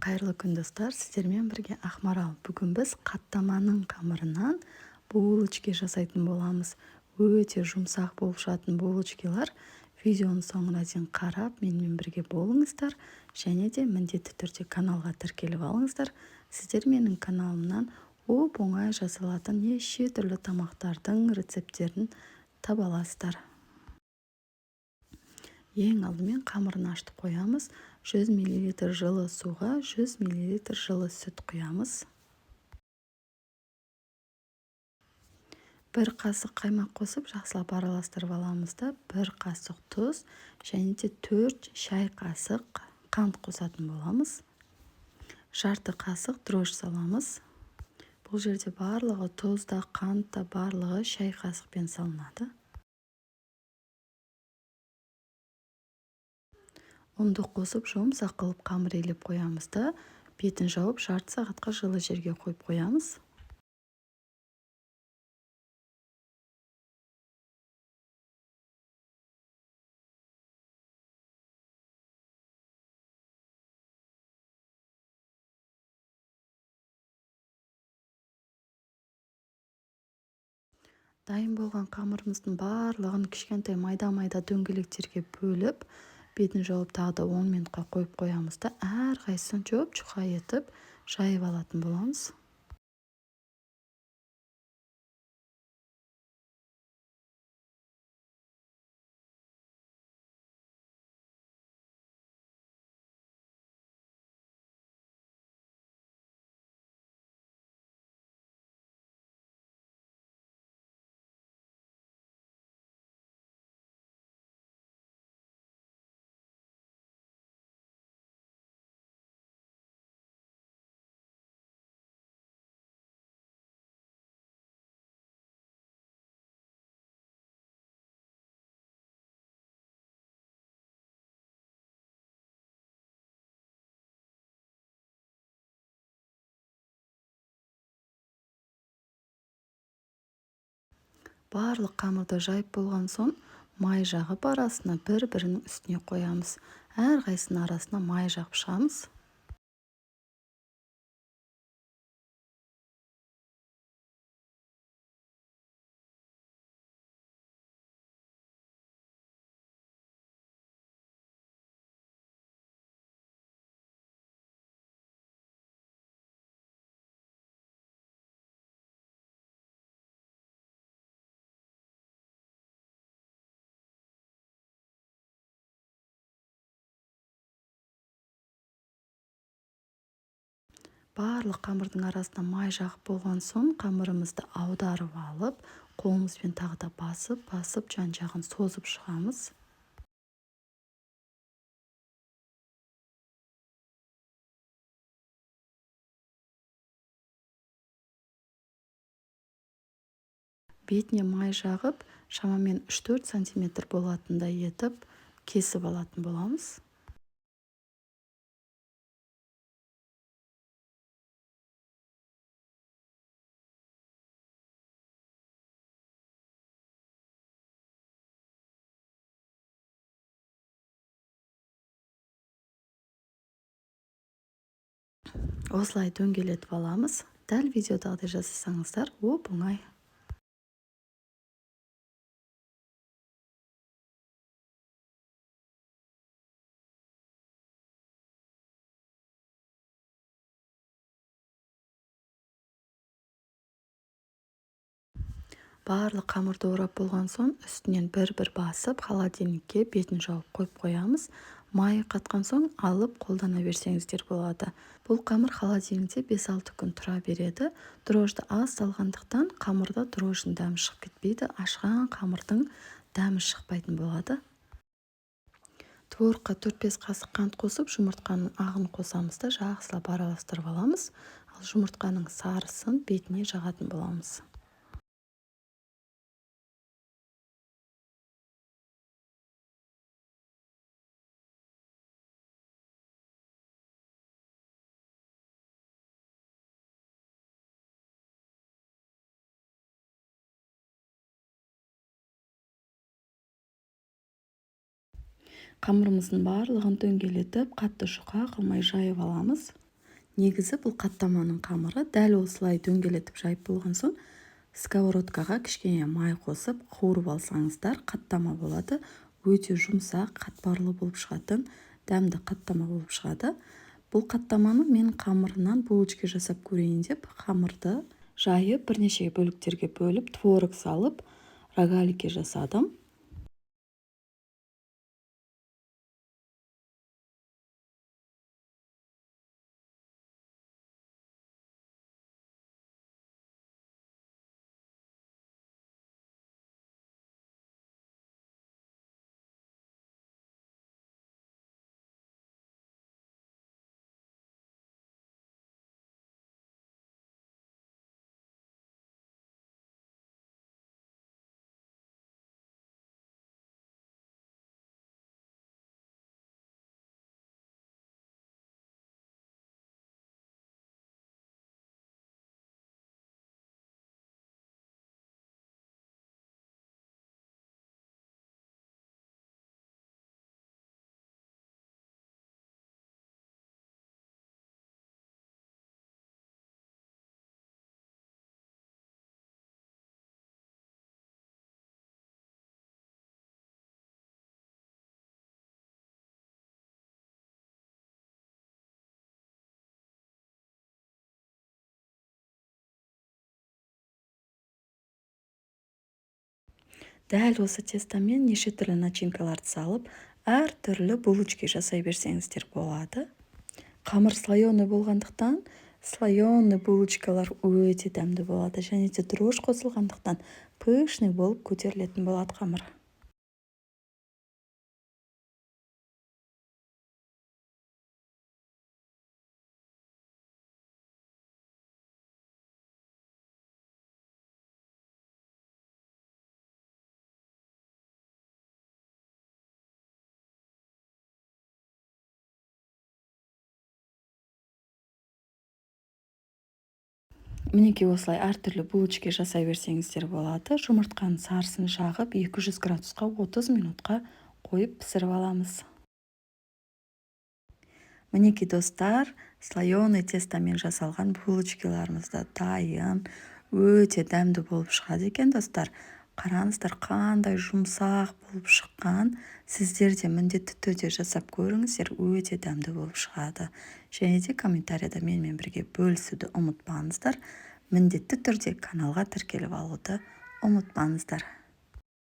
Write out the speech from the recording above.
қайырлы күн достар, сіздермен бірге Ақмарал. Бүгін біз қаттаманың қамырынан булочки жасайтын боламыз. Өте жұмсақ болып жататын булочкилар. Видеоны соңына дейін қарап, менімен бірге болыңыздар. Және де міндетті түрде каналға тіркеліп алыңыздар. Сіздер менің каналымнан оп-оңай жасалатын неше түрлі тамақтардың рецепттерін таба аласыздар. Ең алдымен қамырын ашытып қоямыз. 100 мл жылы суға 100 мл жылы сүт құямыз. 1 қасық қаймақ қосып жақсылап араластырып аламыз да 1 қасық тұз және де 4 шай қасық қант қосатын боламыз. Жарты қасық дрожж саламыз. Бұл жерде барлығы тұз да, қант та барлығы шай қасықпен салынады. Ұнды қосып жұмсақ қылып қамыр елеп қоямыз да, бетін жауып жарты сағатқа жылы жерге қойып қоямыз. Дайын болған қамырымыздың барлығын кішкентай майда-майда дөңгелектерге бөліп, бетін жауып тағы да 10 минутқа қойып қоямыз да, әрқайсысын жұп-жұқа етіп жайып алатын боламыз. Барлық қамырды жайып болған соң, май жағып арасына бір-бірінің үстіне қоямыз. Әрқайсының арасына май жағып шығамыз. Барлық қамырдың арасына май жағып болған соң, қамырымызды аударып алып, қолымызбен тағы да басып жан-жағын созып шығамыз. Бетіне май жағып, шамамен 3-4 см болатындай етіп кесіп алатын боламыз. Осылай дөңгелетіп аламыз. Дәл видеодағыдай жасасаңыздар, оп-оңай. Барлық қамырды орап болған соң, үстінен бір-бір басып, холодильникке бетін жауып қойып қоямыз. Майы қатқан соң алып қолдана берсеңіздер болады. Бұл қамыр холодильникте 5-6 күн тұра береді. Дрожжды аз салғандықтан қамырда дрожжың дәмі шығып кетпейді. Ашқан қамырдың дәмі шықпайтын болады. Творогқа 4-5 қасық қант қосып, жұмыртқаның ағын қосамыз да жақсылап араластырып аламыз. Ал жұмыртқаның сарысын бетіне жағатын боламыз. Қамырымыздың барлығын дөңгелетіп, қатты жұқа қылмай жайып аламыз. Негізі бұл қаттаманың қамыры дәл осылай дөңгелетіп жайып болған соң сковородкаға кішкене май қосып қуырып алсаңыздар қаттама болады. Өте жұмсақ, қатпарлы болып шығатын, дәмді қаттама болып шығады. Бұл қаттаманы мен қамырынан булочка жасап көрейін деп қамырды жайып бірнеше бөліктерге бөліп творог салып рогаликке жасадым. Дәл осы тестамен неше түрлі начинкаларды салып, әртүрлі булочка жасай берсеңіздер болады. Қамыр слоеный болғандықтан, слоеный булочкалар өте дәмді болады, және де дрожь қосылғандықтан пышный болып көтерілетін болады қамыр. Мінекей осылай әртүрлі булочка жасай берсеңіздер болады. Жұмыртқаның сарысын жағып 200 градусқа 30 минутқа қойып пісіріп аламыз. Мінекей достар, слоеный тестомен жасалған булочкаларымызда дайын, өте дәмді болып шығады екен достар. Қараңыздар, қандай жұмсақ болып шыққан. Сіздер де міндетті түрде жасап көріңіздер, өте дәмді болып шығады. Және де комментарияда менімен бірге бөлісуді ұмытпаңыздар. Міндетті түрде каналға тіркеліп алуды ұмытпаңыздар.